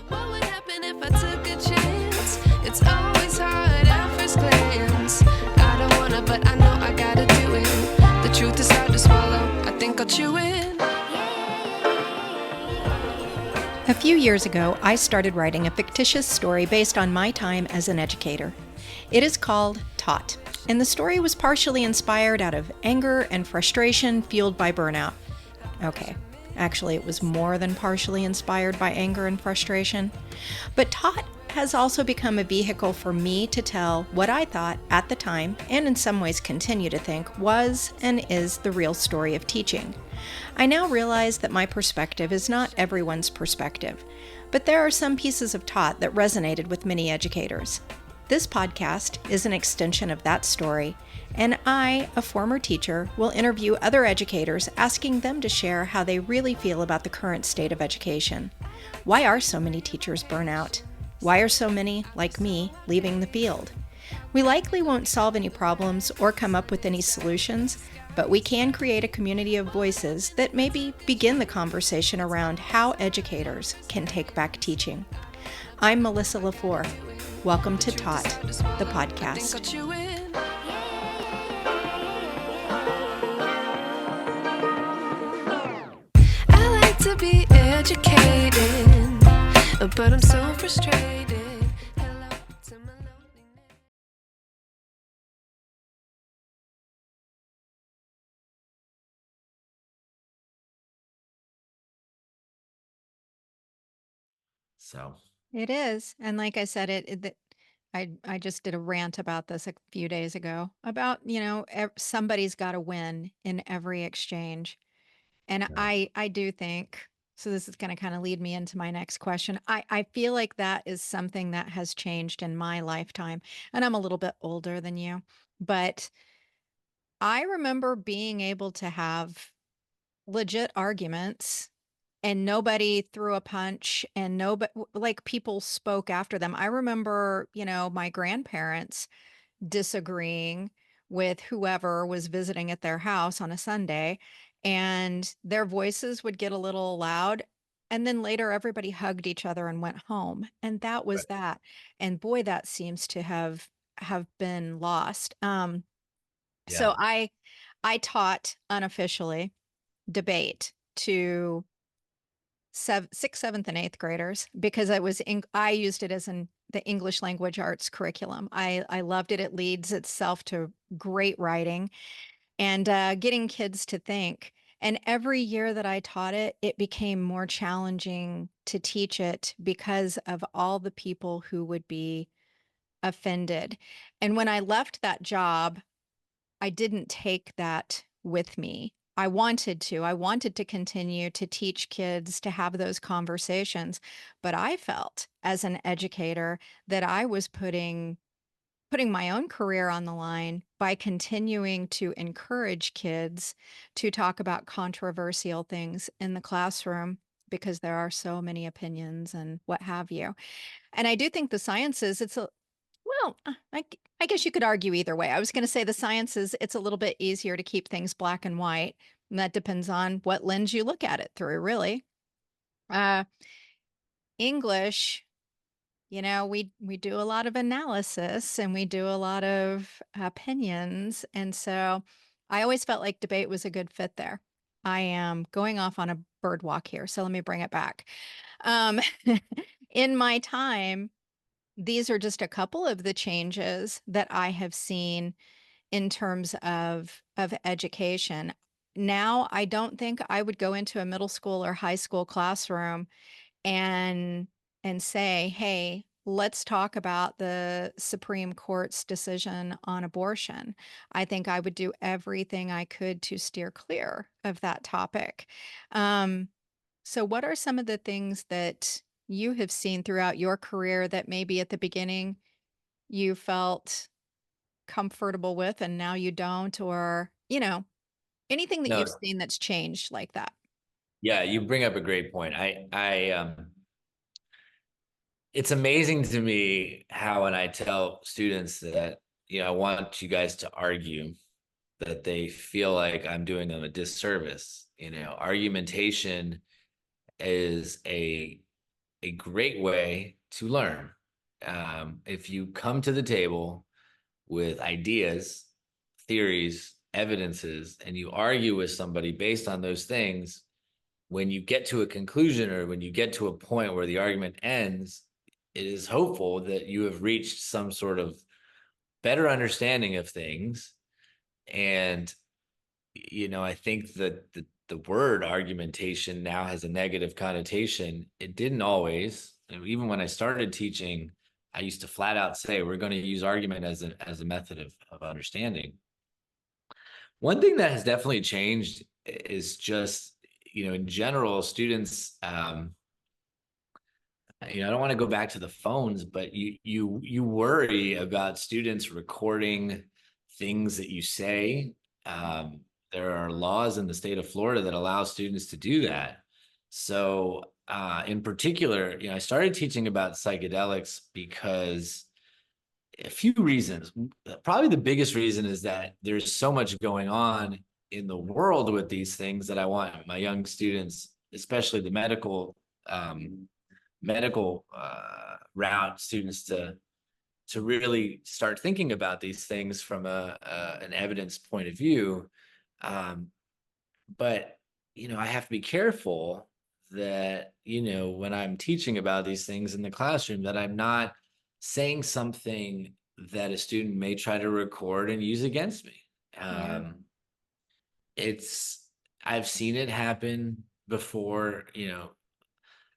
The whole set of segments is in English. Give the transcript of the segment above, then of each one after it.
What would happen if I took a chance? It's always hard at first glance. I don't wanna, but I know I gotta do it. The truth is hard to swallow. I think I'll chew it. A few years ago, I started writing a fictitious story based on my time as an educator. It is called Taught, and the story was partially inspired out of anger and frustration fueled by burnout. Okay, actually, it was more than partially inspired by anger and frustration. But Taught has also become a vehicle for me to tell what I thought at the time, and in some ways continue to think, was and is the real story of teaching. I now realize that my perspective is not everyone's perspective, but there are some pieces of Taught that resonated with many educators. This podcast is an extension of that story, and I, a former teacher, will interview other educators asking them to share how they really feel about the current state of education. Why are so many teachers burn out? Why are so many, like me, leaving the field? We likely won't solve any problems or come up with any solutions, but we can create a community of voices that maybe begin the conversation around how educators can take back teaching. I'm Melissa LaFour. Welcome to Taught, the podcast. I like to be educated, but I'm so frustrated. Hello to my loneliness. So It is. And like I said, I just did a rant about this a few days ago about, somebody's got to win in every exchange. And yeah. I do think, so this is going to kind of lead me into my next question. I feel like that is something that has changed in my lifetime. And I'm a little bit older than you, but I remember being able to have legit arguments and nobody threw a punch and nobody, like, people spoke after them. I remember, my grandparents disagreeing with whoever was visiting at their house on a Sunday, and their voices would get a little loud. And then later, everybody hugged each other and went home. And that was Right. that. And boy, that seems to have been lost. So Yeah. I taught unofficially debate to sixth, seventh, and eighth graders because I used it as the English language arts curriculum. I loved it. It leads itself to great writing and getting kids to think. And every year that I taught it, it became more challenging to teach it because of all the people who would be offended. And when I left that job, I didn't take that with me. I wanted to. I wanted to continue to teach kids to have those conversations, but I felt as an educator that I was putting my own career on the line by continuing to encourage kids to talk about controversial things in the classroom because there are so many opinions and what have you. And I do think the sciences, well, I guess you could argue either way. I was going to say the sciences, it's a little bit easier to keep things black and white. And that depends on what lens you look at it through, really. Uh, English, we do a lot of analysis and we do a lot of opinions. And so I always felt like debate was a good fit there. I am going off on a bird walk here, so let me bring it back. Um, in my time, these are just a couple of the changes that I have seen in terms of education. Now, I don't think I would go into a middle school or high school classroom and say, "Hey, let's talk about the Supreme Court's decision on abortion." I think I would do everything I could to steer clear of that topic. Um, so what are some of the things that you have seen throughout your career that maybe at the beginning you felt comfortable with and now you don't, or, anything that No, you've seen that's changed like that? yeah, you bring up a great point. It's amazing to me how when I tell students that, I want you guys to argue, that they feel like I'm doing them a disservice. Argumentation is a a great way to learn. If you come to the table with ideas, theories, evidences, and you argue with somebody based on those things, when you get to a conclusion or when you get to a point where the argument ends, it is hopeful that you have reached some sort of better understanding of things. And, I think that the word argumentation now has a negative connotation. It didn't always. And even when I started teaching, I used to flat out say, we're going to use argument as a method of understanding. One thing that has definitely changed is just, in general, students, I don't want to go back to the phones, but you worry about students recording things that you say. There are laws in the state of Florida that allow students to do that. So, in particular, I started teaching about psychedelics because a few reasons. Probably the biggest reason is that there's so much going on in the world with these things that I want my young students, especially the medical route students, to really start thinking about these things from an evidence point of view. But I have to be careful that when I'm teaching about these things in the classroom, that I'm not saying something that a student may try to record and use against me. Yeah. I've seen it happen before.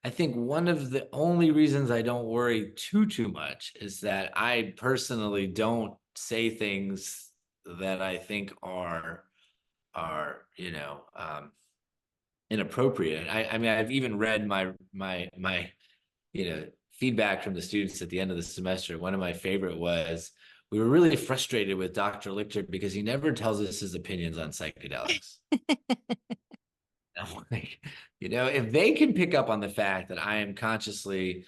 I think one of the only reasons I don't worry too much is that I personally don't say things that I think are inappropriate. I mean, I've even read my feedback from the students at the end of the semester. One of my favorite was, we were really frustrated with Dr. Lichter because he never tells us his opinions on psychedelics. I'm like, if they can pick up on the fact that I am consciously,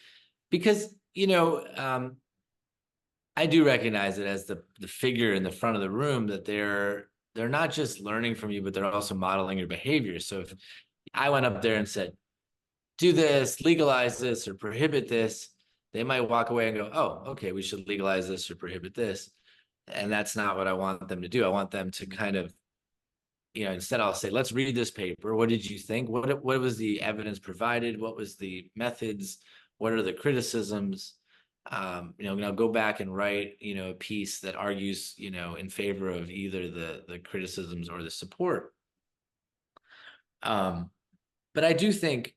because I do recognize it as the figure in the front of the room, that they're not just learning from you, but they're also modeling your behavior. So if I went up there and said, do this, legalize this, or prohibit this, they might walk away and go, oh, okay, we should legalize this or prohibit this. And that's not what I want them to do. I want them to kind of, instead I'll say, let's read this paper. What did you think? What was the evidence provided? What was the methods? What are the criticisms? I'll go back and write, a piece that argues, in favor of either the criticisms or the support. But I do think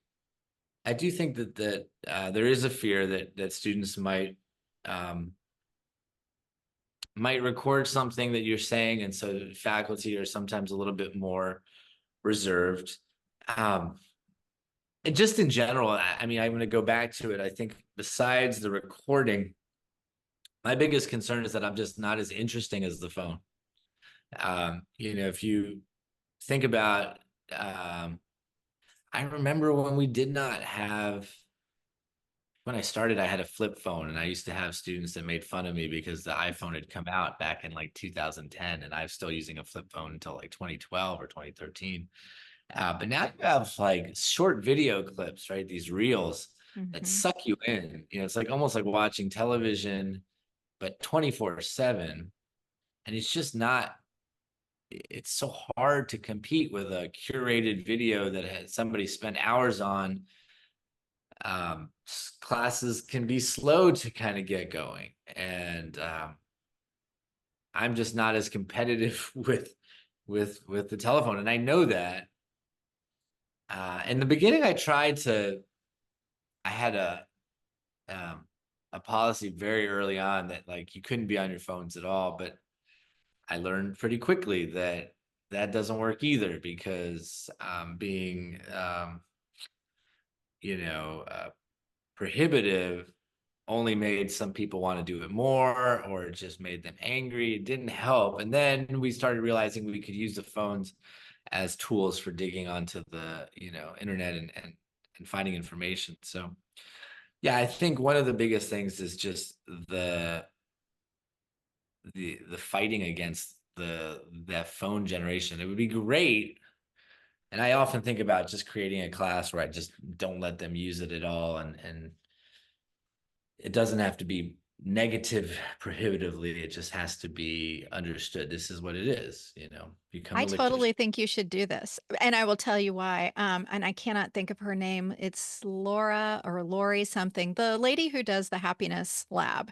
that there is a fear that students might record something that you're saying, and so faculty are sometimes a little bit more reserved. And just in general, I mean, I'm going to go back to it. I think besides the recording, my biggest concern is that I'm just not as interesting as the phone. If you think about, I remember when I started, I had a flip phone, and I used to have students that made fun of me because the iPhone had come out back in like 2010, and I was still using a flip phone until like 2012 or 2013. But now you have like short video clips, right? These reels that suck you in. It's like almost like watching television, but 24/7. And it's just not, it's so hard to compete with a curated video that has somebody spent hours on. Classes can be slow to kind of get going. And I'm just not as competitive with the telephone. And I know that. In the beginning, I had a policy very early on that like you couldn't be on your phones at all, but I learned pretty quickly that that doesn't work either, because being prohibitive only made some people want to do it more, or it just made them angry. It didn't help. And then we started realizing we could use the phones as tools for digging onto the internet and finding information. So yeah, I think one of the biggest things is just the fighting against that phone generation. It would be great And I often think about just creating a class where I just don't let them use it at all. And it doesn't have to be negative prohibitively. It just has to be understood. This is what it is, become I a Lichter. totally think you should do this. And I will tell you why. And I cannot think of her name. It's Laura or Laurie something, the lady who does the happiness lab.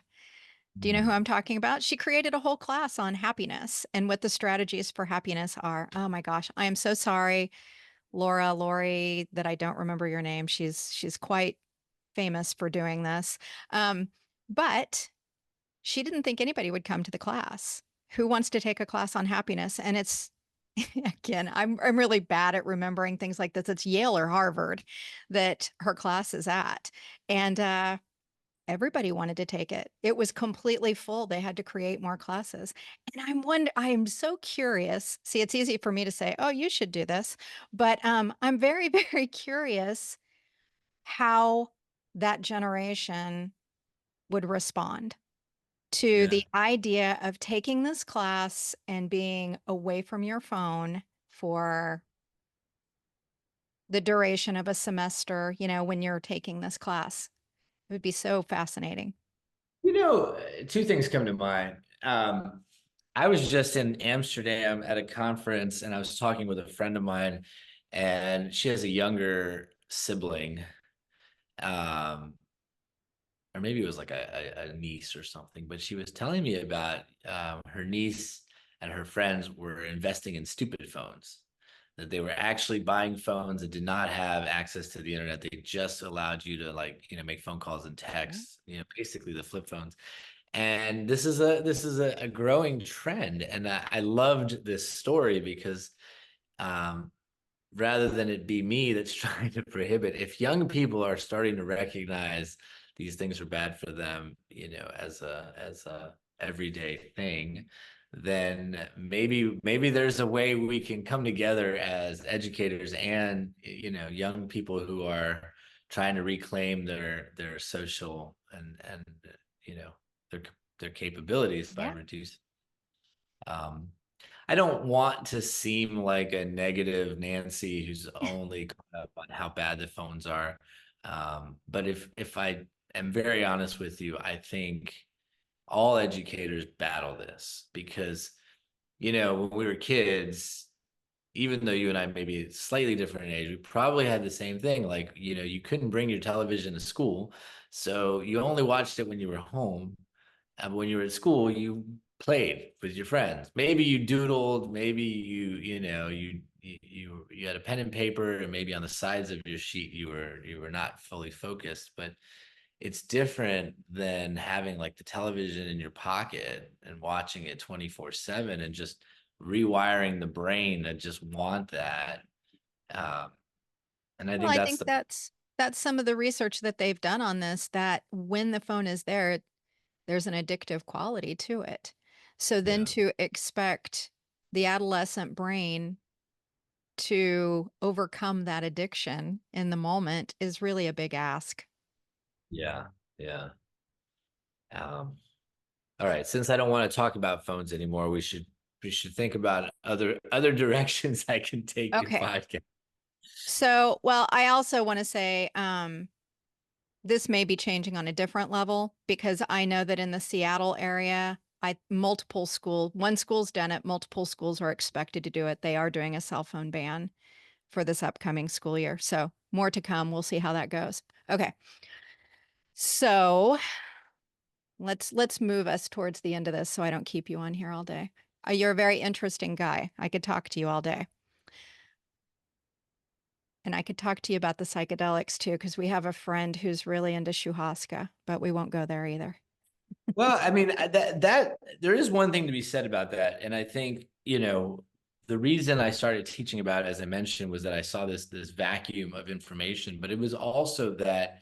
Do you know who I'm talking about? She created a whole class on happiness and what the strategies for happiness are. Oh my gosh. I am so sorry, Laurie, that I don't remember your name. She's quite famous for doing this. But she didn't think anybody would come to the class. Who wants to take a class on happiness? And it's again, I'm really bad at remembering things like this. It's Yale or Harvard that her class is at. And everybody wanted to take it. It was completely full. They had to create more classes. And I'm so curious. See, it's easy for me to say, "Oh, you should do this." But I'm very, very curious how that generation would respond to Yeah. the idea of taking this class and being away from your phone for the duration of a semester, when you're taking this class. It would be so fascinating. Two things come to mind. I was just in Amsterdam at a conference and I was talking with a friend of mine, and she has a younger sibling. Um, or maybe it was like a niece or something, but she was telling me about her niece and her friends were investing in stupid phones, that they were actually buying phones that did not have access to the internet. They just allowed you to make phone calls and Right. text, basically the flip phones. And this is a growing trend. And I loved this story because um, rather than it be me that's trying to prohibit, if young people are starting to recognize these things are bad for them, as a everyday thing, then maybe there's a way we can come together as educators and young people who are trying to reclaim their social and you know their their capabilities by Yeah. reducing. um I don't want to seem like a negative Nancy who's only caught up on how bad the phones are. But if I am very honest with you, I think all educators battle this because, when we were kids, even though you and I may be slightly different in age, we probably had the same thing. Like, you couldn't bring your television to school. So you only watched it when you were home. And when you were at school, you played with your friends. Maybe you doodled, maybe you had a pen and paper, and maybe on the sides of your sheet you were not fully focused. But it's different than having like the television in your pocket and watching it 24/7 and just rewiring the brain to just want that. Um, and I Well, think I that's think the that's some of the research that they've done on this, that when the phone is there, there's an addictive quality to it. So then yeah, to expect the adolescent brain to overcome that addiction in the moment is really a big ask. yeah, yeah. Um, All right, since I don't want to talk about phones anymore, we should think about other directions I can take the Okay. podcast. So, well, I also want to say this may be changing on a different level because I know that in the Seattle area, one school's done it, multiple schools are expected to do it. They are doing a cell phone ban for this upcoming school year. So, more to come. We'll see how that goes. Okay. So, let's move us towards the end of this so I don't keep you on here all day. You're a very interesting guy. I could talk to you all day. And I could talk to you about the psychedelics too, because we have a friend who's really into shuhaska, but we won't go there either. Well, I mean that there is one thing to be said about that, and I think the reason I started teaching about it, as I mentioned, was that I saw this vacuum of information, but it was also that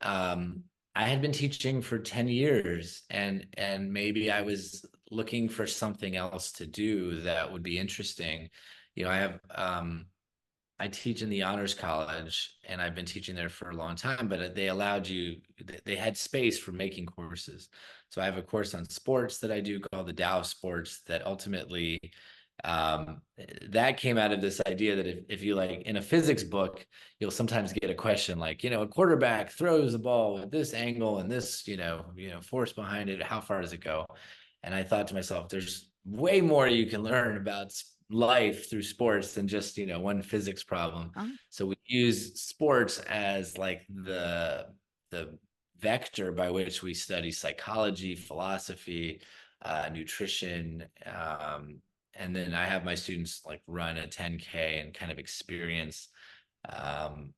um, I had been teaching for 10 years, and maybe I was looking for something else to do that would be interesting. I teach in the honors college, and I've been teaching there for a long time, but they had space for making courses. So I have a course on sports that I do called the Tao of Sports that ultimately Um, that came out of this idea that if you like in a physics book, you'll sometimes get a question like, a quarterback throws the ball at this angle and this, force behind it. How far does it go? And I thought to myself, there's way more you can learn about life through sports than just, one physics problem. Oh, So we use sports as like the vector by which we study psychology, philosophy, nutrition, and then I have my students like run a 10K and kind of experience um,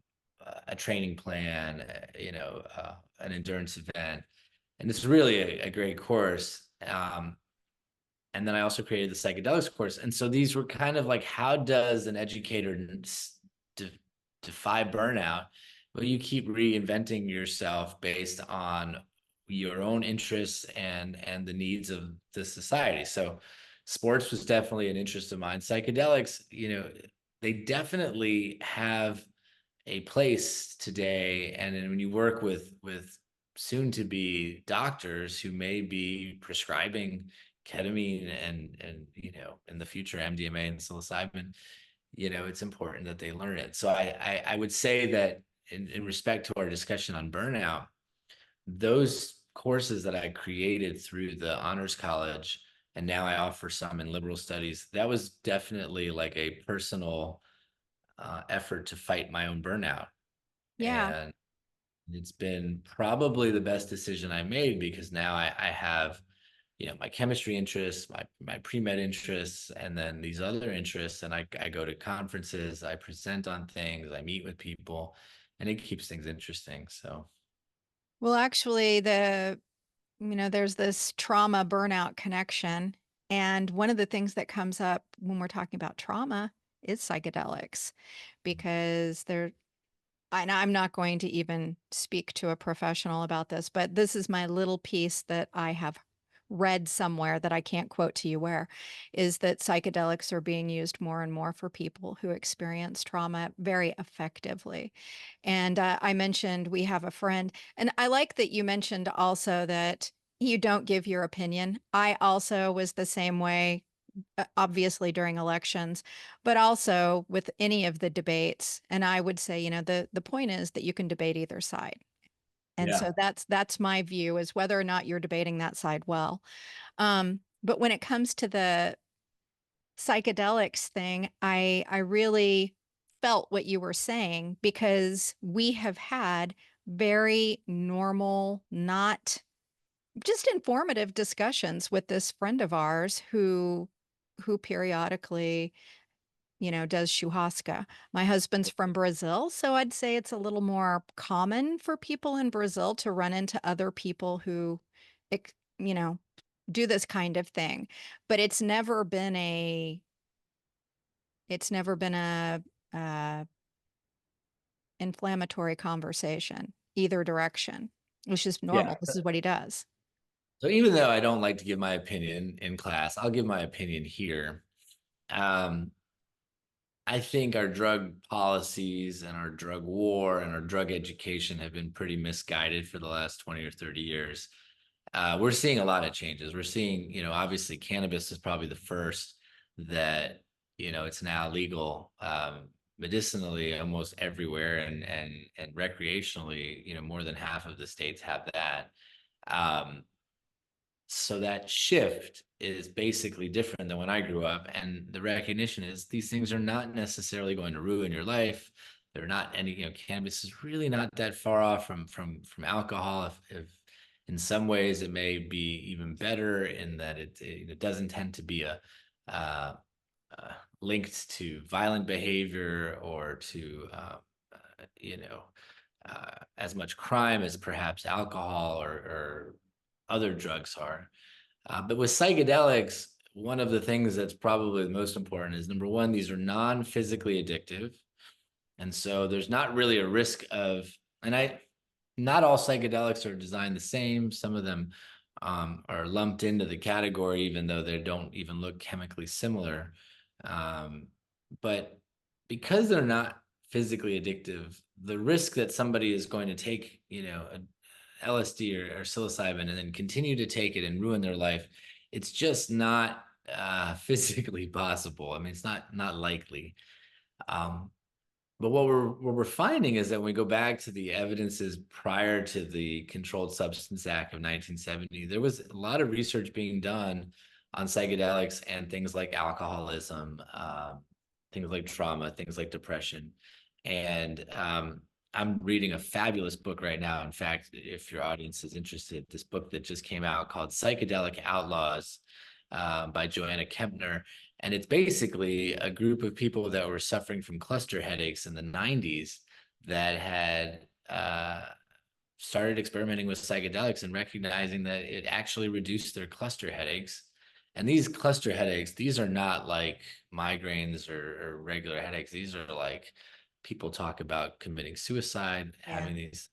a training plan, an endurance event, and it's really a great course. And then I also created the psychedelics course, and so these were kind of like, how does an educator defy burnout? Well, you keep reinventing yourself based on your own interests and the needs of the society. So sports was definitely an interest of mine. Psychedelics, they definitely have a place today. And then when you work with soon to be doctors who may be prescribing ketamine and in the future MDMA and psilocybin, it's important that they learn it. So I would say that in respect to our discussion on burnout, those courses that I created through the honors college, and now I offer some in liberal studies, that was definitely like a personal effort to fight my own burnout. yeah. And it's been probably the best decision I made, because now I have, my chemistry interests, my pre-med interests, and then these other interests. And I go to conferences, I present on things, I meet with people, and it keeps things interesting. So Well, actually, there's this trauma burnout connection. And one of the things that comes up when we're talking about trauma is psychedelics, because and I'm not going to even speak to a professional about this, but this is my little piece that I have read somewhere that I can't quote to you where, is that psychedelics are being used more and more for people who experience trauma very effectively. And I mentioned we have a friend, and I like that you mentioned also that you don't give your opinion. I also was the same way, obviously during elections, but also with any of the debates. And I would say, the point is that you can debate either side. And yeah. so that's my view, is whether or not you're debating that side well. But when it comes to the psychedelics thing, I really felt what you were saying, because we have had very normal, not just informative discussions with this friend of ours who periodically, does ayahuasca. My husband's from Brazil, so I'd say it's a little more common for people in Brazil to run into other people who, ex- you know, do this kind of thing. But it's never been a uh, inflammatory conversation either direction. It's just Yeah. normal. This is what he does. So even though I don't like to give my opinion in class, I'll give my opinion here. Um, I think our drug policies and our drug war and our drug education have been pretty misguided for the last 20 or 30 years. We're seeing a lot of changes. We're seeing, obviously cannabis is probably the first that, it's now legal medicinally almost everywhere, and recreationally, more than half of the states have that. Um, so that shift is basically different than when I grew up. And the recognition is these things are not necessarily going to ruin your life. They're not any, cannabis is really not that far off from alcohol. If in some ways it may be even better in that it doesn't tend to be uh, linked to violent behavior or to as much crime as perhaps alcohol or other drugs are. But with psychedelics, one of the things that's probably the most important is, number one, these are non-physically addictive. And so there's not really a risk of, not all psychedelics are designed the same. Some of them are lumped into the category, even though they don't even look chemically similar. Um, but because they're not physically addictive, the risk that somebody is going to take, LSD or psilocybin and then continue to take it and ruin their life, it's just not physically possible. I mean, it's not likely. Um, but what we're finding is that when we go back to the evidences prior to the Controlled Substance Act of 1970, there was a lot of research being done on psychedelics and things like alcoholism, things like trauma, things like depression. And I'm reading a fabulous book right now. In fact, if your audience is interested, this book that just came out called Psychedelic Outlaws by Joanna Kempner. And it's basically a group of people that were suffering from cluster headaches in the 90s that had started experimenting with psychedelics and recognizing that it actually reduced their cluster headaches. And these cluster headaches, these are not like migraines or regular headaches. These are like people talk about committing suicide, having these.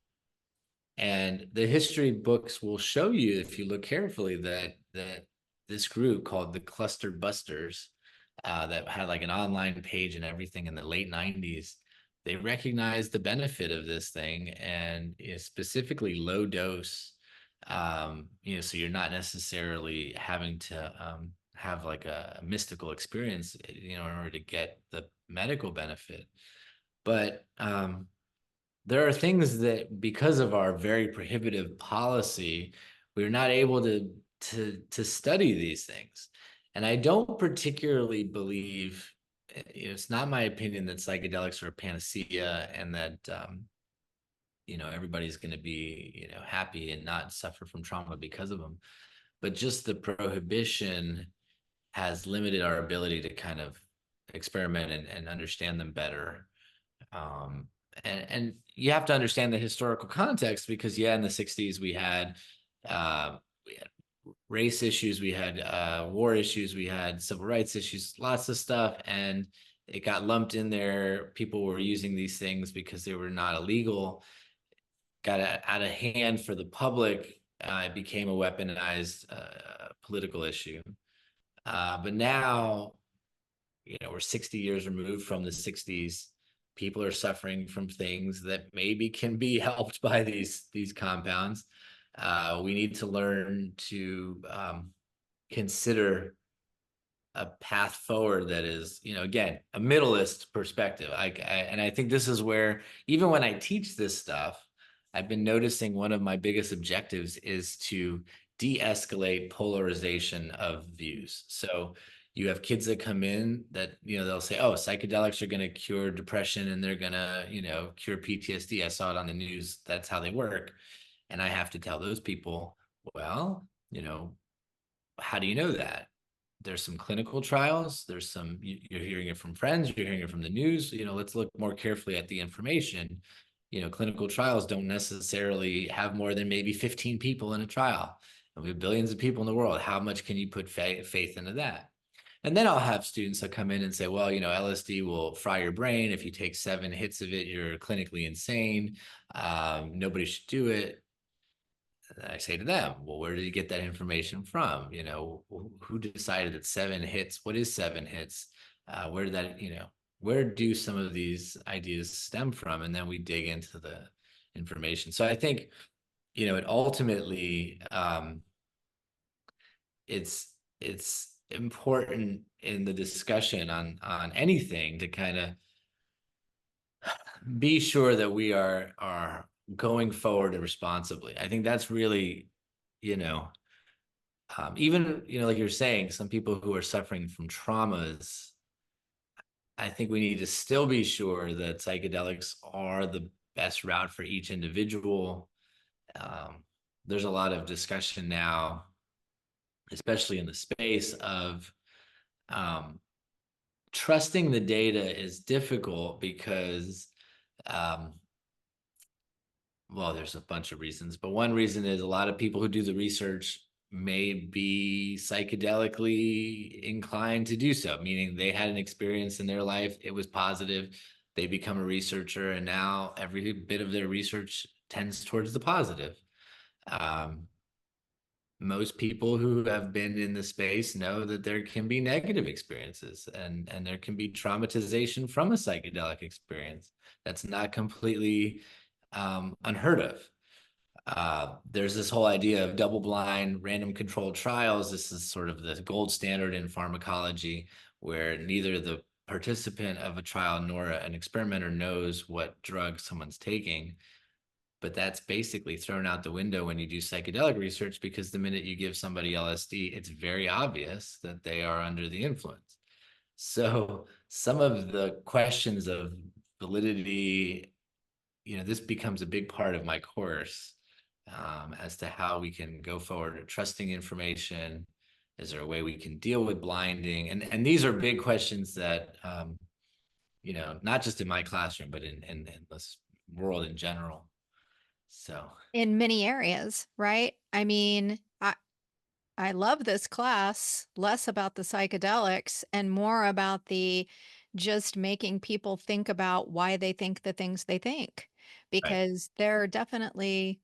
And the history books will show you, if you look carefully, that this group called the Cluster Busters, that had like an online page and everything in the late 90s, they recognized the benefit of this thing, and specifically low dose. So you're not necessarily having to have like a mystical experience, in order to get the medical benefit. But there are things that, because of our very prohibitive policy, we're not able to study these things. And I don't particularly believe, it's not my opinion that psychedelics are a panacea and that everybody's going to be happy and not suffer from trauma because of them. But just the prohibition has limited our ability to kind of experiment and understand them better. Um, and you have to understand the historical context, because in the 60s we had race issues, we had war issues, we had civil rights issues, lots of stuff, and it got lumped in there. People were using these things because they were not illegal, got out of hand for the public. It became a weaponized political issue. But now, we're 60 years removed from the 60s. People are suffering from things that maybe can be helped by these compounds. We need to learn to consider a path forward that is, again, a middleist perspective. And I think this is where, even when I teach this stuff, I've been noticing one of my biggest objectives is to de-escalate polarization of views. So you have kids that come in that, they'll say, oh, psychedelics are going to cure depression and they're going to, cure PTSD. I saw it on the news. That's how they work. And I have to tell those people, well, how do you know that? There's some clinical trials. You're hearing it from friends. You're hearing it from the news. Let's look more carefully at the information. Clinical trials don't necessarily have more than maybe 15 people in a trial. And we have billions of people in the world. How much can you put faith into that? And then I'll have students that come in and say, well, LSD will fry your brain. If you take 7 hits of it, you're clinically insane. Nobody should do it. And I say to them, well, where did you get that information from? Who decided that 7 hits? What is 7 hits? Where do some of these ideas stem from? And then we dig into the information. So I think, it ultimately, it's important in the discussion on anything to kind of be sure that we are going forward and responsibly. I think that's really, even, like you're saying, some people who are suffering from traumas, I think we need to still be sure that psychedelics are the best route for each individual. There's a lot of discussion now, especially in the space of trusting the data is difficult because, well, there's a bunch of reasons, but one reason is a lot of people who do the research may be psychedelically inclined to do so, meaning they had an experience in their life, it was positive, they become a researcher, and now every bit of their research tends towards the positive. Most people who have been in the space know that there can be negative experiences and there can be traumatization from a psychedelic experience. That's not completely unheard of. There's this whole idea of double-blind, random controlled trials. This is sort of the gold standard in pharmacology, where neither the participant of a trial nor an experimenter knows what drug someone's taking. But that's basically thrown out the window when you do psychedelic research, because the minute you give somebody LSD, it's very obvious that they are under the influence. So some of the questions of validity, this becomes a big part of my course, as to how we can go forward trusting information. Is there a way we can deal with blinding? And these are big questions that, not just in my classroom, but in this world in general. So, In many areas, right? I mean, I love this class, less about the psychedelics and more about the just making people think about why they think the things they think. right. Because there are definitely,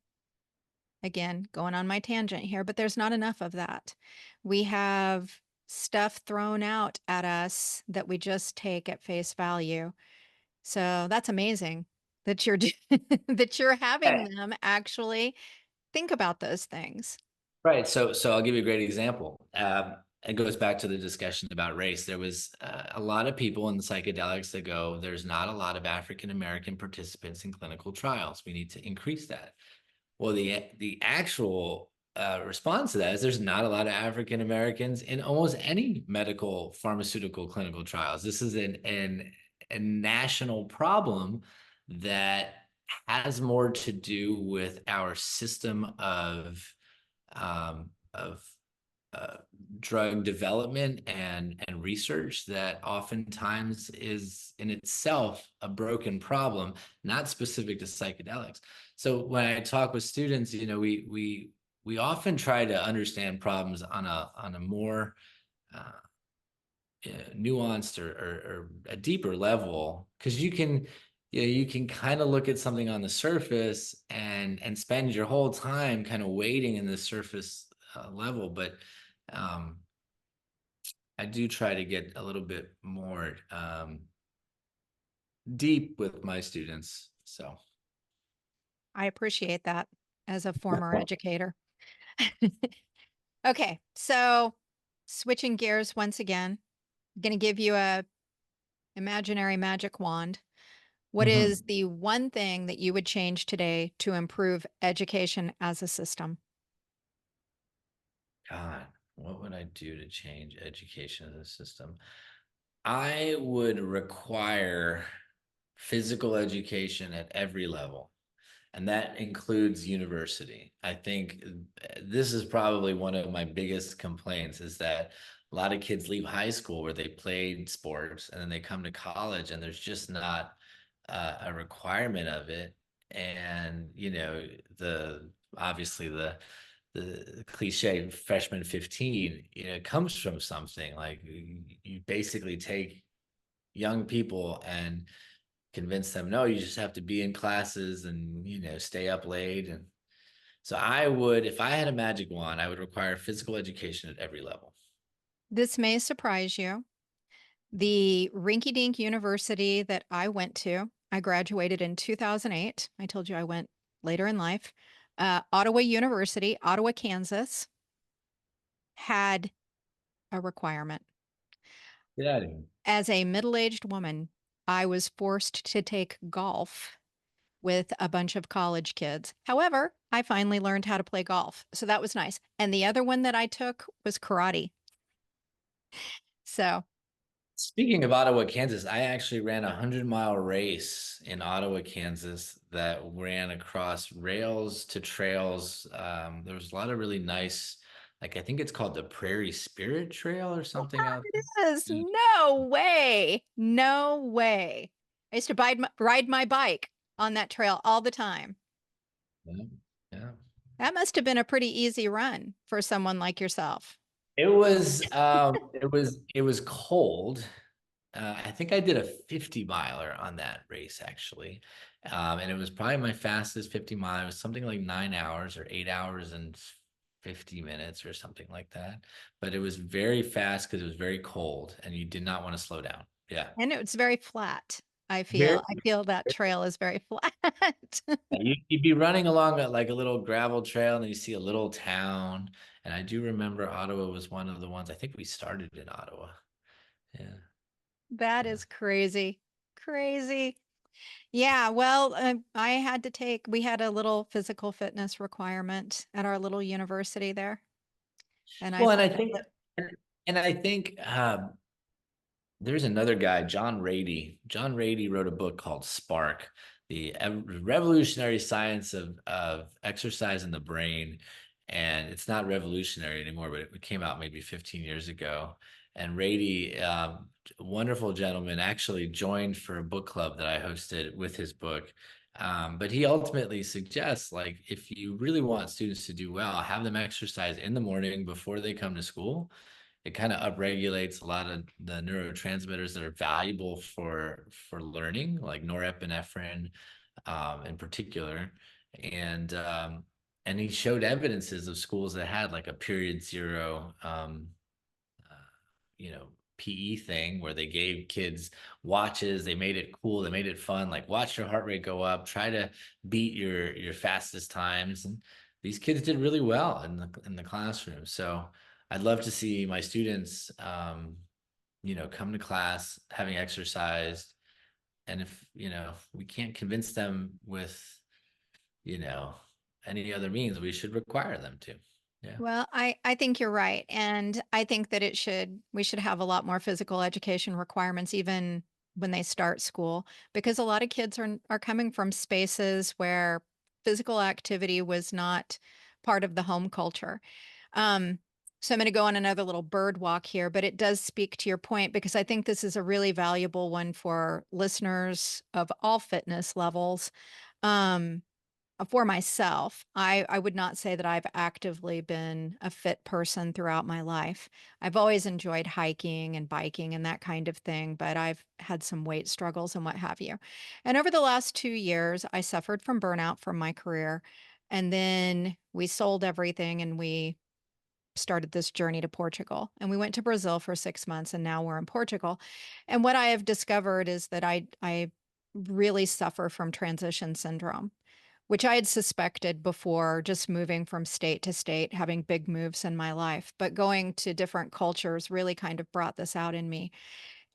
again, going on my tangent here, but there's not enough of that. We have stuff thrown out at us that we just take at face value. So that's amazing that that you're having them actually think about those things. Right. So I'll give you a great example. It goes back to the discussion about race. There was a lot of people in the psychedelics that go, there's not a lot of African American participants in clinical trials. We need to increase that. Well, the actual response to that is there's not a lot of African Americans in almost any medical pharmaceutical clinical trials. This is a national problem that has more to do with our system of uh, drug development and research that oftentimes is in itself a broken problem, not specific to psychedelics. So when I talk with students, we often try to understand problems on a more uh, nuanced or a deeper level, because you can kind of look at something on the surface and spend your whole time kind of wading in the surface level. But um, I do try to get a little bit more deep with my students. So I appreciate that as a former educator. Okay, so switching gears once again, I'm going to give you a imaginary magic wand. What is Mhm. the one thing that you would change today to improve education as a system? God, what would I do to change education in the system? I would require physical education at every level, and that includes university. I think this is probably one of my biggest complaints, is that a lot of kids leave high school where they played sports and then they come to college and there's just not a requirement of it. And the obviously the cliche freshman 15, comes from something like you basically take young people and convince them, no, you just have to be in classes and stay up late. And so I would, if I had a magic wand, I would require physical education at every level. This may surprise you. The rinky dink university that I went to, I graduated in 2008. I told you I went later in life. Ottawa University, Ottawa, Kansas, had a requirement. Get out of here. As a middle aged woman, I was forced to take golf with a bunch of college kids. However, I finally learned how to play golf. So that was nice. And the other one that I took was karate. So Speaking of Ottawa, Kansas, I actually ran a 100-mile race in Ottawa, Kansas that ran across rails to trails. There was a lot of really nice, like I think it's called the Prairie Spirit Trail or something out it is there. no way. No way. I used to ride my bike on that trail all the time. Yeah, yeah. That must have been a pretty easy run for someone like yourself. It was cold. I think I did a 50 miler on that race actually. And it was probably my fastest 50 mile. It was something like 9 hours or 8 hours and 50 minutes or something like that. But it was very fast because it was very cold and you did not want to slow down. Yeah. And it's very flat. Here, I feel that trail is very flat. you'd be running along like a little gravel trail, and then you see a little town. And I do remember Ottawa was one of the ones. I think we started in Ottawa. Yeah, That yeah. is crazy. Crazy. Yeah, well, we had a little physical fitness requirement at our little university there, and I Well, and I fulfilled think, it. and I think there's another guy, John Ratey. John Ratey wrote a book called Spark, the revolutionary science of exercise in the brain. And it's not revolutionary anymore, but it came out maybe 15 years ago. And Ratey, wonderful gentleman, actually joined for a book club that I hosted with his book. But he ultimately suggests, like, if you really want students to do well, have them exercise in the morning before they come to school. It kind of upregulates a lot of the neurotransmitters that are valuable for learning, like norepinephrine, in particular. And and he showed evidences of schools that had like a period zero, uh, you know, PE thing where they gave kids watches, they made it cool, they made it fun, like watch your heart rate go up, try to beat your fastest times. And these kids did really well in the classroom. So I'd love to see my students come to class having exercised. And if, we can't convince them with, you know, any other means, we should require them to. Yeah. Well, I think you're right. And I think that we should have a lot more physical education requirements even when they start school, because a lot of kids are coming from spaces where physical activity was not part of the home culture. Um, so I'm going to go on another little bird walk here, but it does speak to your point because I think this is a really valuable one for listeners of all fitness levels. Um, for myself, I would not say that I've actively been a fit person throughout my life. I've always enjoyed hiking and biking and that kind of thing, but I've had some weight struggles and what have you. And over the last 2 years, I suffered from burnout from my career. And then we sold everything and we started this journey to Portugal. And we went to Brazil for 6 months and now we're in Portugal. And what I have discovered is that I really suffer from transition syndrome, which I had suspected before just moving from state to state, having big moves in my life. But going to different cultures really kind of brought this out in me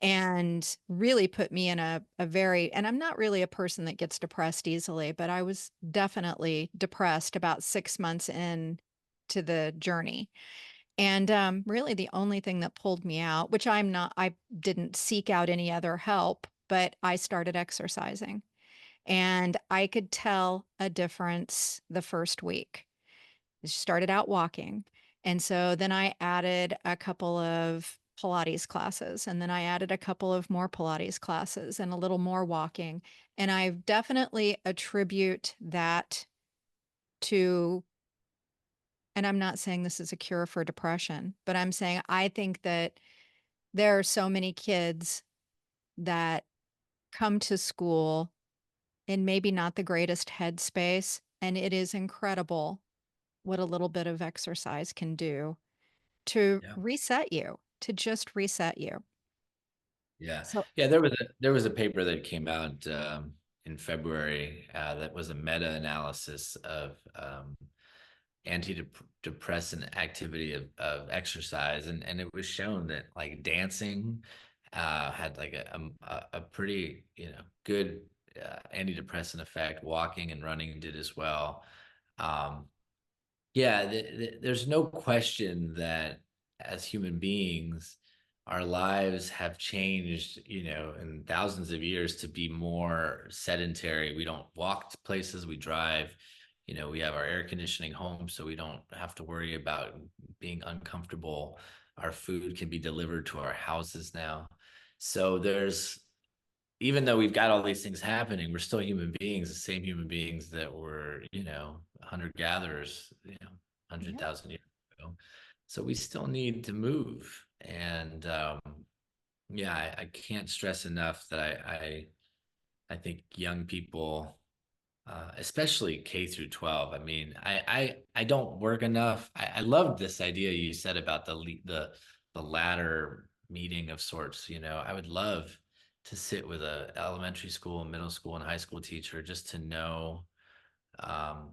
and really put me in a very, and I'm not really a person that gets depressed easily, but I was definitely depressed about 6 months in to the journey. And really the only thing that pulled me out, which I didn't seek out any other help, but I started exercising. And I could tell a difference the first week. I started out walking. And so then I added a couple of Pilates classes, and then I added a couple of more Pilates classes and a little more walking. And I definitely attribute that to, and I'm not saying this is a cure for depression, but I'm saying I think that there are so many kids that come to school in maybe not the greatest headspace. And it is incredible what a little bit of exercise can do to Yeah. reset you, to just reset you. Yeah. So, Yeah, there was a paper that came out in February that was a meta-analysis of antidepressant activity of exercise, and it was shown that like dancing had like a pretty good antidepressant effect. Walking and running did as well. Um, yeah, there's no question that as human beings, our lives have changed, in thousands of years to be more sedentary. We don't walk to places, we drive. We have our air conditioning home, so we don't have to worry about being uncomfortable. Our food can be delivered to our houses now. So even though we've got all these things happening, we're still human beings, the same human beings that were, hunter gatherers, yeah. 100,000 years ago. So we still need to move. And yeah, I can't stress enough that I think young people, especially K through 12. I mean, I don't work enough. I loved this idea you said about the ladder meeting of sorts. I would love to sit with a elementary school, middle school, and high school teacher just to know, um,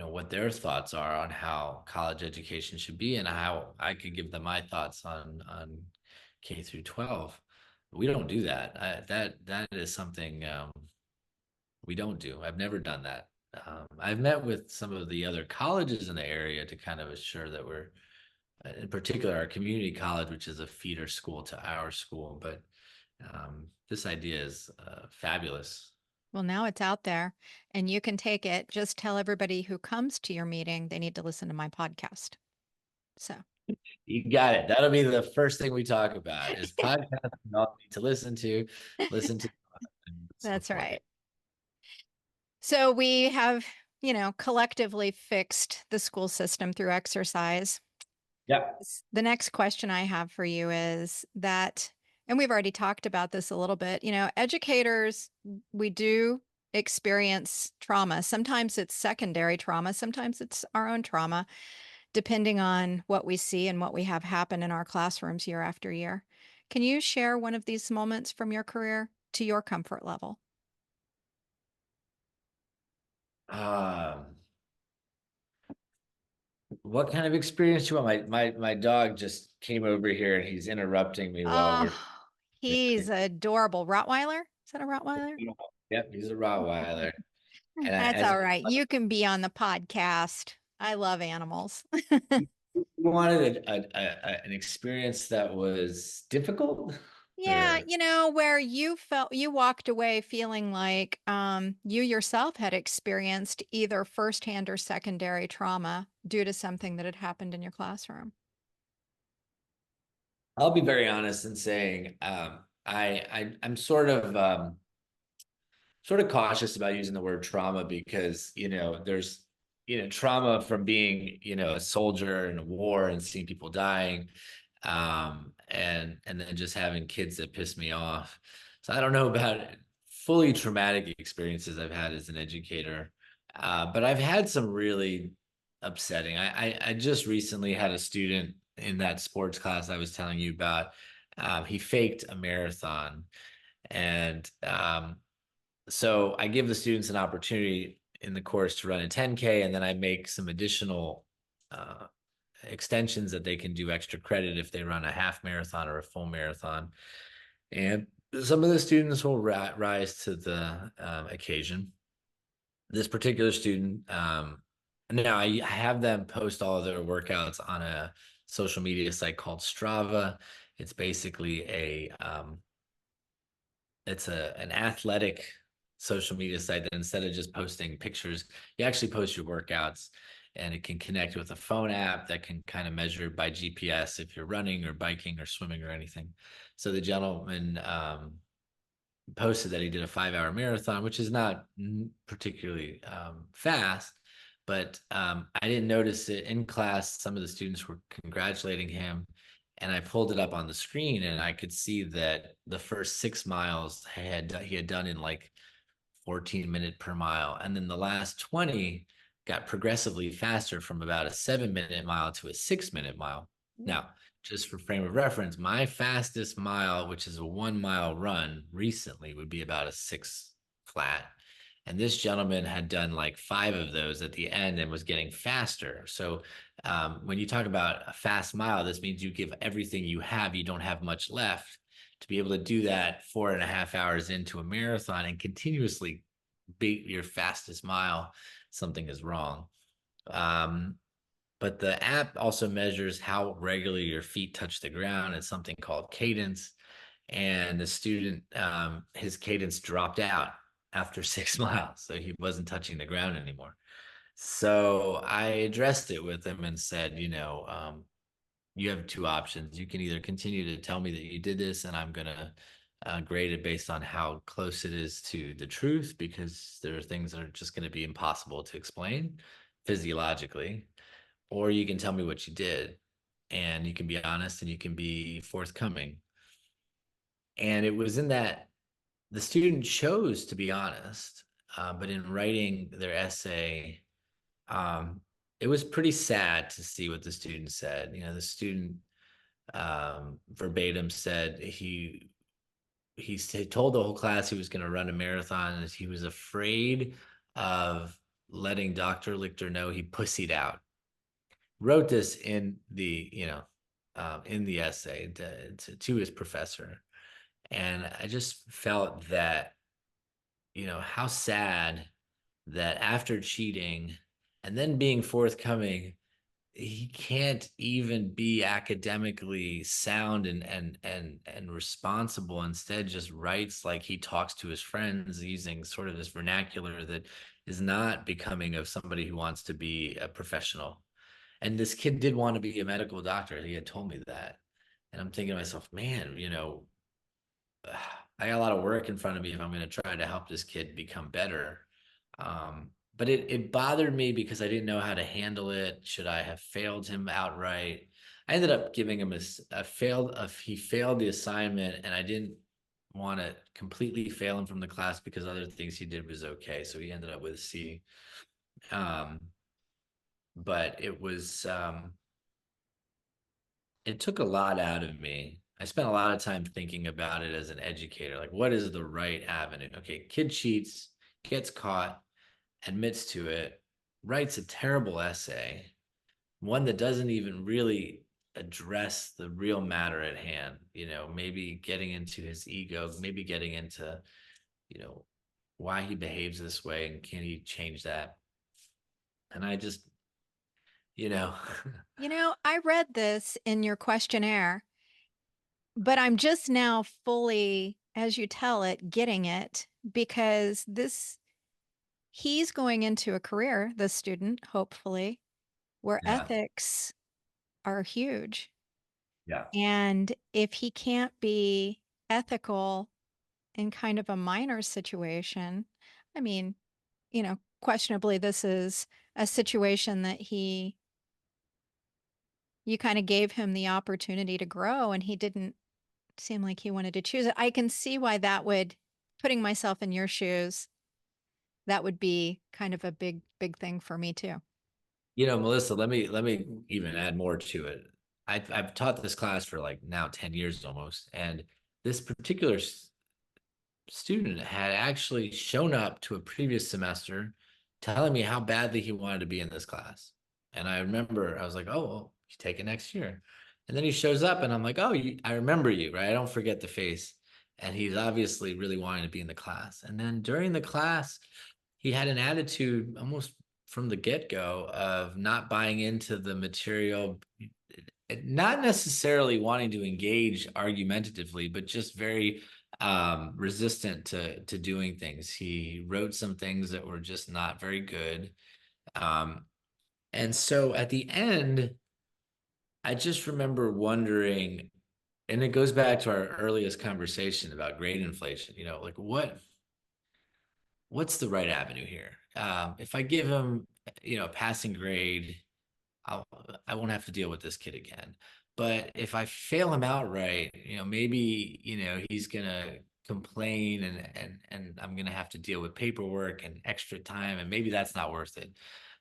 what their thoughts are on how college education should be and how I could give them my thoughts on K through 12. We don't do that. That is something we don't do. I've never done that. I've met with some of the other colleges in the area to kind of assure that we're, in particular, our community college, which is a feeder school to our school. But this idea is fabulous. Well, now it's out there and you can take it. Just tell everybody who comes to your meeting they need to listen to my podcast. So You got it. That'll be the first thing we talk about is podcasts you all need to listen to and so that's forth. right. So we have, collectively fixed the school system through exercise. Yeah. The next question I have for you is that, and we've already talked about this a little bit, educators, we do experience trauma. Sometimes it's secondary trauma, sometimes it's our own trauma, depending on what we see and what we have happen in our classrooms year after year. Can you share one of these moments from your career to your comfort level? Um, what kind of experience do you want? My dog just came over here and he's interrupting me while Oh, we're. he's adorable. Rottweiler? Is that a Rottweiler? Yep, he's a Rottweiler. And That's as all right. You can be on the podcast. I love animals. you wanted an experience that was difficult, Yeah, or where you walked away feeling like you yourself had experienced either firsthand or secondary trauma due to something that had happened in your classroom. I'll be very honest in saying I'm sort of cautious about using the word trauma because there's trauma from being a soldier in a war and seeing people dying, and then just having kids that piss me off. So I don't know about fully traumatic experiences I've had as an educator, but I've had some really upsetting. I just recently had a student in that sports class I was telling you about. He faked a marathon, and so I give the students an opportunity in the course to run a 10K, and then I make some additional uh, extensions that they can do extra credit if they run a half marathon or a full marathon. And some of the students will rise to the occasion. This particular student, now I have them post all of their workouts on a social media site called Strava. It's basically it's an athletic social media site that instead of just posting pictures, you actually post your workouts, and it can connect with a phone app that can kind of measure by GPS if you're running or biking or swimming or anything. So the gentleman posted that he did a 5-hour marathon, which is not particularly fast, but I didn't notice it in class. Some of the students were congratulating him, and I pulled it up on the screen, and I could see that the first 6 miles he had done in like 14 minute per mile, and then the last 20 got progressively faster from about a 7 minute mile to a 6 minute mile. Now, just for frame of reference, my fastest mile, which is a 1 mile run recently, would be about a 6 flat. And this gentleman had done like 5 of those at the end and was getting faster. So when you talk about a fast mile, this means you give everything you have, you don't have much left. To be able to do that 4.5 hours into a marathon and continuously beat your fastest mile, something is wrong. But the app also measures how regularly your feet touch the ground. It's something called cadence. And the student, his cadence dropped out after 6 miles. So he wasn't touching the ground anymore. So I addressed it with him and said, you have 2 options. You can either continue to tell me that you did this, and I'm going to grade it based on how close it is to the truth, because there are things that are just going to be impossible to explain physiologically, or you can tell me what you did, and you can be honest and you can be forthcoming. And it was in that the student chose to be honest, but in writing their essay, um, it was pretty sad to see what the student said. The student verbatim said he told the whole class he was going to run a marathon, and he was afraid of letting Dr. Lichter know he pussied out. Wrote this in the, in the essay to his professor. And I just felt that, how sad that after cheating and then being forthcoming, he can't even be academically sound and responsible. Instead, just writes like he talks to his friends using sort of this vernacular that is not becoming of somebody who wants to be a professional. And this kid did want to be a medical doctor. He had told me that. And I'm thinking to myself, man, I got a lot of work in front of me if I'm going to try to help this kid become better. But it bothered me because I didn't know how to handle it. Should I have failed him outright? I ended up giving him he failed the assignment, and I didn't want to completely fail him from the class because other things he did was okay. So he ended up with a C. But it took a lot out of me. I spent a lot of time thinking about it as an educator. Like, what is the right avenue? Okay, kid cheats, gets caught, admits to it, writes a terrible essay, one that doesn't even really address the real matter at hand. Maybe getting into his ego, maybe getting into, you know, why he behaves this way and can he change that? And I just, you know, I read this in your questionnaire, but I'm just now fully, as you tell it, getting it because he's going into a career, the student, hopefully, where yeah, ethics are huge. yeah. And if he can't be ethical in kind of a minor situation, I mean, questionably, this is a situation that you kind of gave him the opportunity to grow and he didn't seem like he wanted to choose it. I can see why putting myself in your shoes, that would be kind of a big, big thing for me too. Melissa, let me even add more to it. I've taught this class for like now 10 years almost, and this particular student had actually shown up to a previous semester telling me how badly he wanted to be in this class. And I remember I was like, oh, well, you take it next year. And then he shows up and I'm like, oh, I remember you, right? I don't forget the face. And he's obviously really wanting to be in the class. And then during the class, he had an attitude almost from the get-go of not buying into the material, not necessarily wanting to engage argumentatively, but just very resistant to doing things. He wrote some things that were just not very good. And so at the end, I just remember wondering, and it goes back to our earliest conversation about grade inflation, like what's the right avenue here? If I give him, a passing grade, I'll I won't have to deal with this kid again. But if I fail him outright, maybe, he's gonna complain and I'm gonna have to deal with paperwork and extra time, and maybe that's not worth it.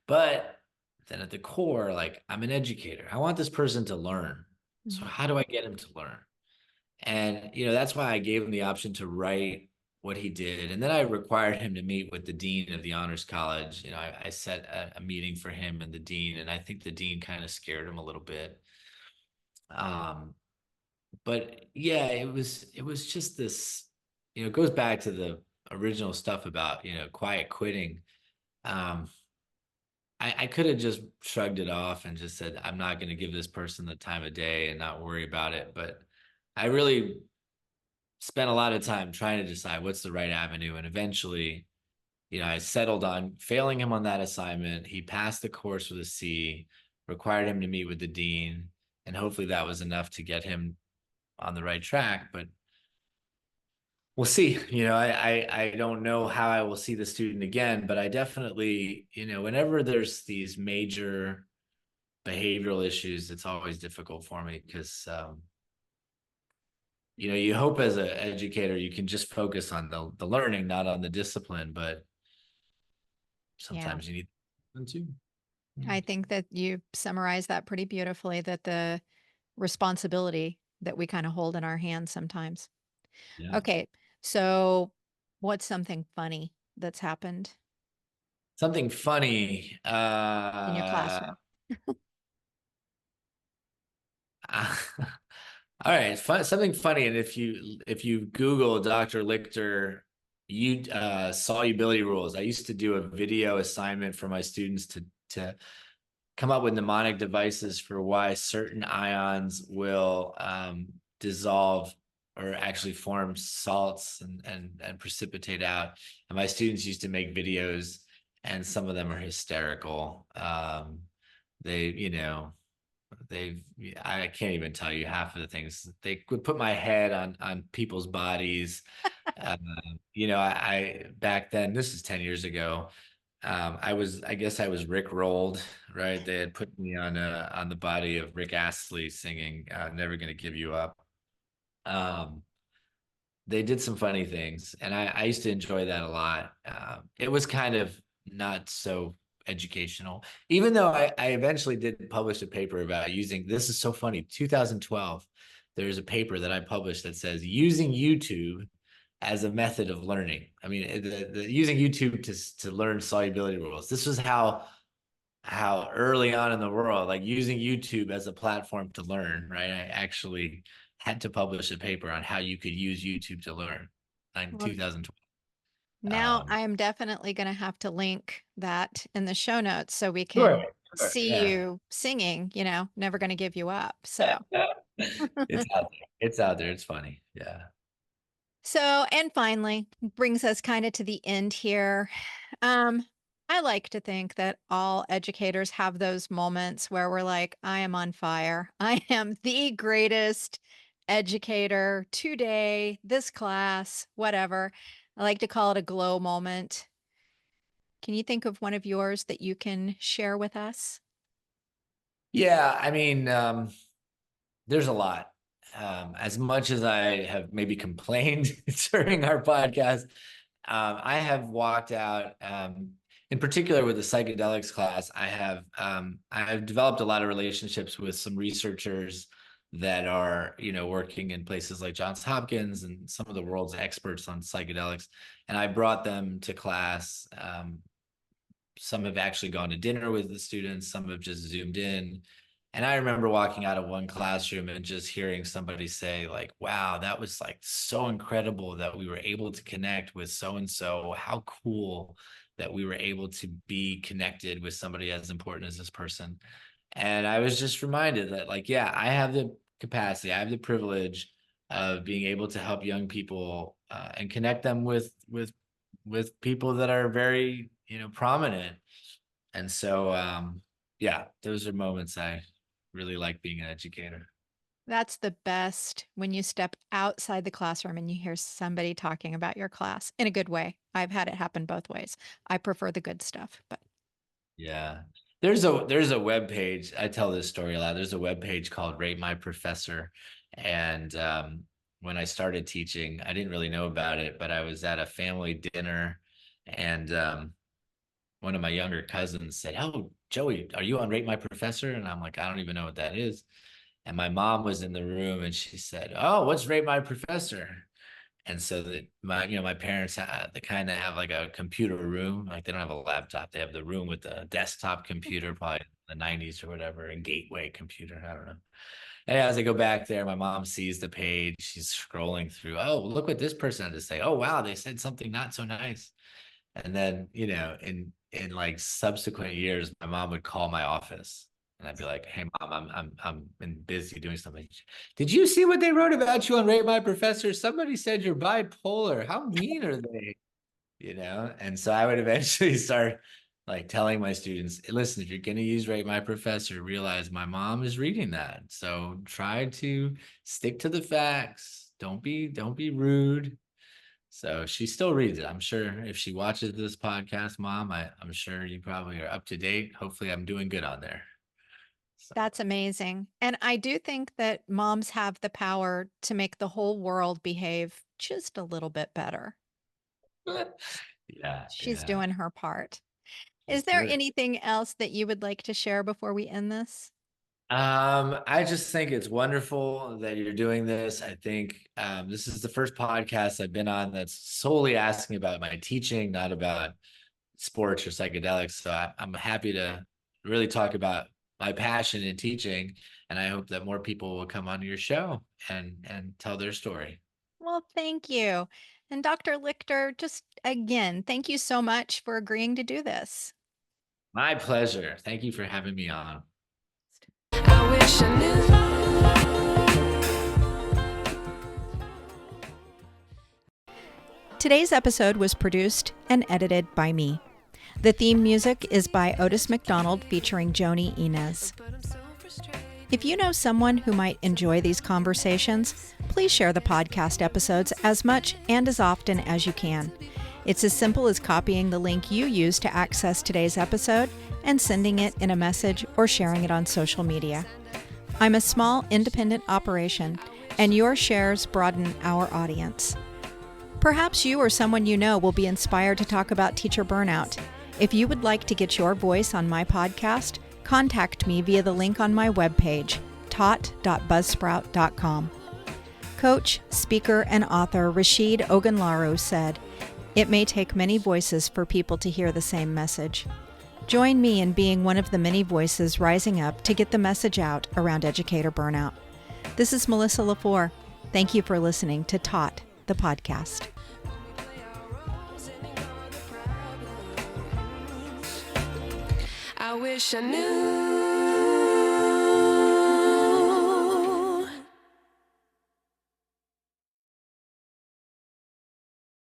But then at the core, like I'm an educator. I want this person to learn. So Mhm. how do I get him to learn? And that's why I gave him the option to write what he did. And then I required him to meet with the dean of the honors college. I set a meeting for him and the dean, and I think the dean kind of scared him a little bit. Um, but yeah, it was just this, it goes back to the original stuff about, quiet quitting. Um, I could have just shrugged it off and just said, I'm not going to give this person the time of day and not worry about it. But I really spent a lot of time trying to decide what's the right avenue. And eventually, I settled on failing him on that assignment. He passed the course with a C, required him to meet with the dean, and hopefully that was enough to get him on the right track. But we'll see. I don't know how I will see the student again, but I definitely, whenever there's these major behavioral issues, it's always difficult for me because you hope as an educator you can just focus on the learning, not on the discipline, but Yeah. sometimes you need them too. I think that you summarized that pretty beautifully, that the responsibility that we kind of hold in our hands sometimes. Yeah. Okay. So what's something funny that's happened Something funny. in your classroom? All right, something funny. And if you Google Dr. Lichter, solubility rules. I used to do a video assignment for my students to come up with mnemonic devices for why certain ions will dissolve or actually form salts and precipitate out. And my students used to make videos, and some of them are hysterical. They, they've I can't even tell you half of the things. They would put my head on people's bodies. uh, I back then, this is 10 years ago. I guess I was Rick rolled, right? They had put me on the body of Rick Astley singing Never Gonna Give You Up. um they did some funny things, and I used to enjoy that a lot. It was kind of not so educational, even though I eventually did publish a paper about using, this is so funny, 2012, there's a paper that I published that says using YouTube as a method of learning. I mean, the using YouTube to learn solubility rules. This was how early on in the world, like using YouTube as a platform to learn, right? I actually had to publish a paper on how you could use YouTube to learn in Well, 2012. now Um, I am definitely going to have to link that in the show notes so we sure, can sure, see yeah. you singing, never going to give you up. So, It's out there. It's out there. It's funny. Yeah. and finally, brings us kind of to the end here. Um, I like to think that all educators have those moments where we're like, I am on fire. I am the greatest educator today, this class, whatever. I like to call it a glow moment. Can you think of one of yours that you can share with us? Yeah. I mean, there's a lot. As much as I have maybe complained during our podcast, I have walked out, in particular with the psychedelics class. I've developed a lot of relationships with some researchers that are, working in places like Johns Hopkins and some of the world's experts on psychedelics. And I brought them to class. Some have actually gone to dinner with the students, some have just zoomed in. And I remember walking out of one classroom and just hearing somebody say, like, wow, that was like so incredible that we were able to connect with so and so. How cool that we were able to be connected with somebody as important as this person. And I was just reminded that, like, yeah, I have the capacity, I have the privilege of being able to help young people and connect them with people that are very, prominent. And so, yeah, those are moments I really like being an educator. That's the best when you step outside the classroom and you hear somebody talking about your class in a good way. I've had it happen both ways. I prefer the good stuff, but Yeah. There's a web page. I tell this story a lot. There's a web page called Rate My Professor. And when I started teaching, I didn't really know about it, but I was at a family dinner, and one of my younger cousins said, "Oh, Joey, are you on Rate My Professor?" And I'm like, "I don't even know what that is." And my mom was in the room, and she said, "Oh, what's Rate My Professor?" And so that my parents they kind of have like a computer room. Like, they don't have a laptop. They have the room with the desktop computer, probably in the 90s or whatever, a gateway computer. I don't know. And as I go back there, my mom sees the page. She's scrolling through. Oh, look what this person had to say. Oh, wow, they said something not so nice. And then, in like subsequent years, my mom would call my office, and I'd be like, "Hey, mom, I'm been busy doing something. Did you see what they wrote about you on Rate My Professor? Somebody said you're bipolar. How mean are they?" And so I would eventually start like telling my students, "Listen, if you're going to use Rate My Professor, realize my mom is reading that. So try to stick to the facts. Don't be rude." So she still reads it. I'm sure if she watches this podcast, Mom, I'm sure you probably are up to date. Hopefully, I'm doing good on there. So, that's amazing. And I do think that moms have the power to make the whole world behave just a little bit better. yeah, She's yeah, doing her part. she's Is there good. anything else that you would like to share before we end this? I just think it's wonderful that you're doing this. I think this is the first podcast I've been on that's solely asking about my teaching, not about sports or psychedelics. So I'm happy to really talk about my passion in teaching, and I hope that more people will come onto your show and tell their story. Well, thank you. And Dr. Lichter, just again, thank you so much for agreeing to do this. My pleasure. Thank you for having me on. I wish I knew. Today's episode was produced and edited by me. The theme music is by Otis McDonald featuring Joni Inez. If you know someone who might enjoy these conversations, please share the podcast episodes as much and as often as you can. It's as simple as copying the link you use to access today's episode and sending it in a message or sharing it on social media. I'm a small, independent operation, and your shares broaden our audience. Perhaps you or someone you know will be inspired to talk about teacher burnout. If you would like to get your voice on my podcast, contact me via the link on my webpage, taught.buzzsprout.com. Coach, speaker, and author Rashid Ogunlaro said, "It may take many voices for people to hear the same message." Join me in being one of the many voices rising up to get the message out around educator burnout. This is Melissa LaFleur. Thank you for listening to Taught, the podcast. I wish I knew.